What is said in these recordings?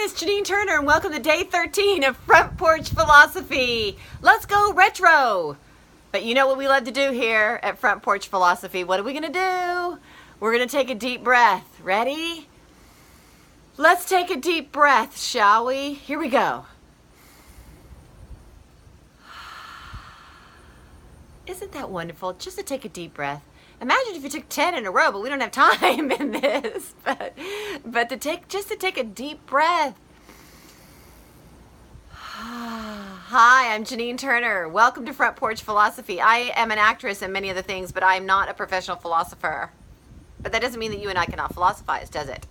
Hi, it's Janine Turner, and welcome to day 13 of Front Porch Philosophy. Let's go retro. But you know what we love to do here at Front Porch Philosophy. What are we going to do? We're going to take a deep breath. Ready? Let's take a deep breath, shall we? Here we go. Isn't that wonderful? Just to take a deep breath. Imagine if you took 10 in a row, but we don't have time in this. But to take a deep breath. Hi, I'm Janine Turner. Welcome to Front Porch Philosophy. I am an actress and many other things, but I'm not a professional philosopher. But that doesn't mean that you and I cannot philosophize, does it?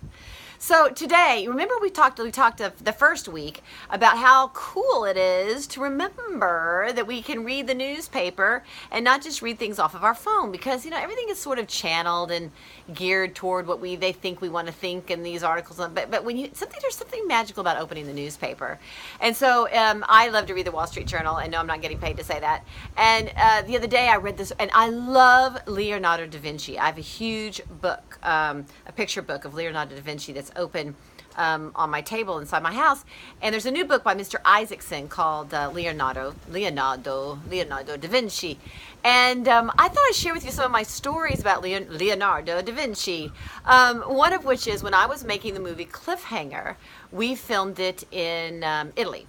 So today, remember we talked the first week about how cool it is to remember that we can read the newspaper and not just read things off of our phone, because everything is sort of channeled and geared toward what they think we want to think in these articles. But when there's something magical about opening the newspaper, and so I love to read the Wall Street Journal, and no, I'm not getting paid to say that. And the other day I read this, and I love Leonardo Da Vinci. I have a huge book, a picture book of Leonardo Da Vinci that's open on my table inside my house, and there's a new book by Mr. Isaacson called Leonardo Da Vinci, and I thought I'd share with you some of my stories about Leonardo Da Vinci. One of which is when I was making the movie Cliffhanger, we filmed it in Italy,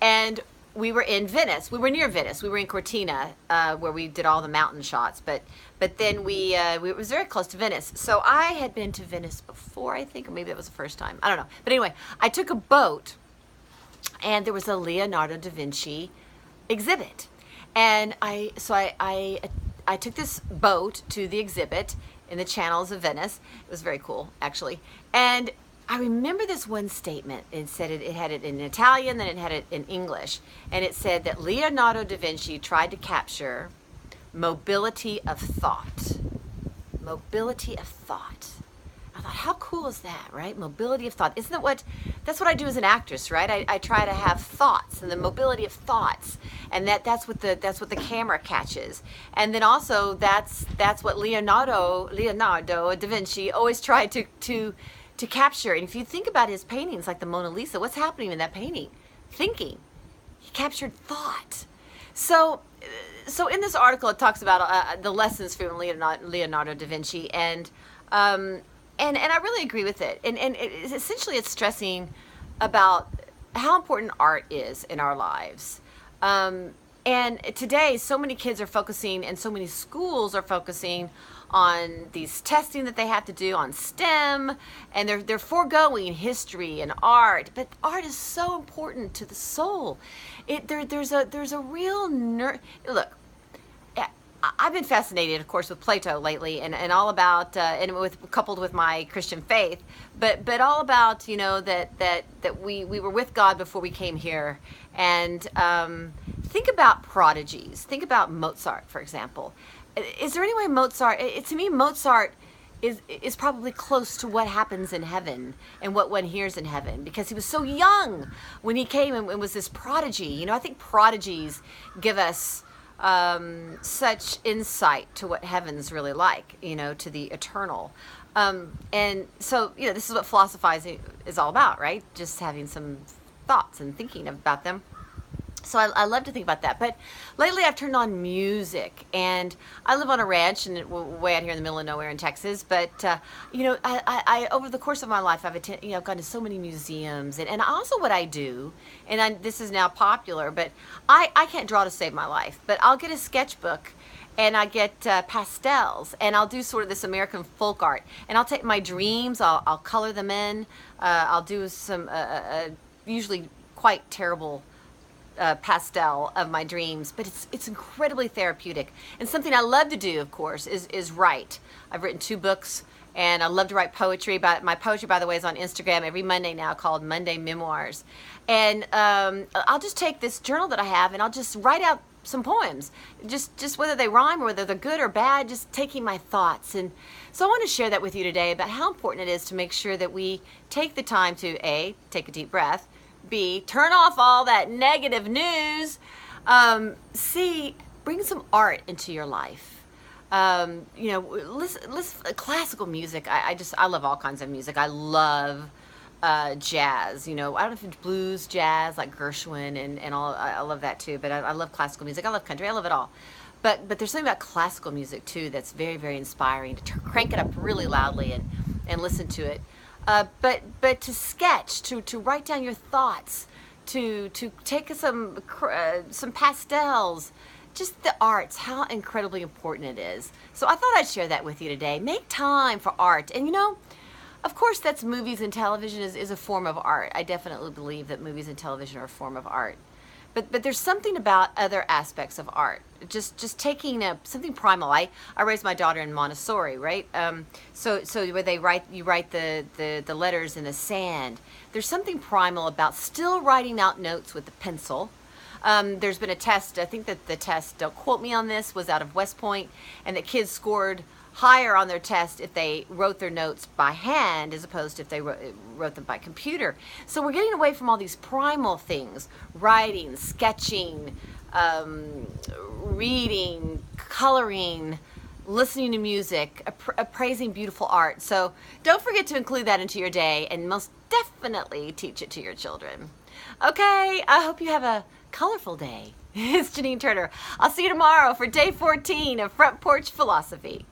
and we were in Venice. We were near Venice. We were in Cortina, where we did all the mountain shots. But then it was very close to Venice. So I had been to Venice before, I think, or maybe that was the first time. I don't know. But anyway, I took a boat, and there was a Leonardo da Vinci exhibit. And I took this boat to the exhibit in the channels of Venice. It was very cool, actually. And I remember this one statement. It said it had it in Italian, then it had it in English. And it said that Leonardo da Vinci tried to capture mobility of thought. Mobility of thought. I thought, how cool is that, right? Mobility of thought. That's what I do as an actress, right? I try to have thoughts and the mobility of thoughts. And that's what the camera catches. And then also that's what Leonardo da Vinci always tried to capture. And if you think about his paintings, like the Mona Lisa, what's happening in that painting? Thinking. He captured thought. So in this article, it talks about the lessons from Leonardo da Vinci, and I really agree with it. And essentially, it's stressing about how important art is in our lives. And today, so many kids are focusing, and so many schools are focusing on these testing that they have to do on STEM, and they're foregoing history and art. But art is so important to the soul. There's a real look. I've been fascinated, of course, with Plato lately, and all about coupled with my Christian faith, but all about that we were with God before we came here, and think about prodigies. Think about Mozart, for example. Is there any way Mozart? To me, Mozart is probably close to what happens in heaven and what one hears in heaven, because he was so young when he came and was this prodigy. I think prodigies give us such insight to what heaven's really like, to the eternal. And so, this is what philosophizing is all about, right? Just having some thoughts and thinking about them. So I love to think about that. But lately I've turned on music, and I live on a ranch and way out here in the middle of nowhere in Texas. But I over the course of my life I've gone to so many museums, and also what I do, and this is now popular, but I can't draw to save my life. But I'll get a sketchbook, and I get pastels, and I'll do sort of this American folk art, and I'll take my dreams, I'll color them in. I'll do some usually quite terrible pastel of my dreams, but it's incredibly therapeutic. And something I love to do, of course, is write. I've written 2 books, and I love to write poetry. My poetry, by the way, is on Instagram every Monday now, called Monday Memoirs. And I'll just take this journal that I have, and I'll just write out some poems, just whether they rhyme or whether they're good or bad, just taking my thoughts. And so I want to share that with you today about how important it is to make sure that we take the time to A, take a deep breath, B, turn off all that negative news, C, bring some art into your life. Listen classical music. I love all kinds of music. I love jazz. You know, I don't know if it's blues, jazz, like Gershwin and all. I love that too. But I love classical music. I love country. I love it all. But there's something about classical music too that's very, very inspiring. To crank it up really loudly and listen to it. But to sketch, to write down your thoughts, to take some pastels, just the arts, how incredibly important it is. So I thought I'd share that with you today. Make time for art. And you know, of course, that's movies and television is a form of art. I definitely believe that movies and television are a form of art. But there's something about other aspects of art. Just taking something primal. I raised my daughter in Montessori, right? So where you write the letters in the sand. There's something primal about still writing out notes with the pencil. There's been a test, I think that the test, don't quote me on this, was out of West Point, and the kids scored higher on their test if they wrote their notes by hand as opposed to if they wrote them by computer. So we're getting away from all these primal things: writing, sketching, reading, coloring, listening to music, appraising beautiful art. So don't forget to include that into your day, and most definitely teach it to your children. Okay, I hope you have a colorful day. It's Janine Turner. I'll see you tomorrow for day 14 of Front Porch Philosophy.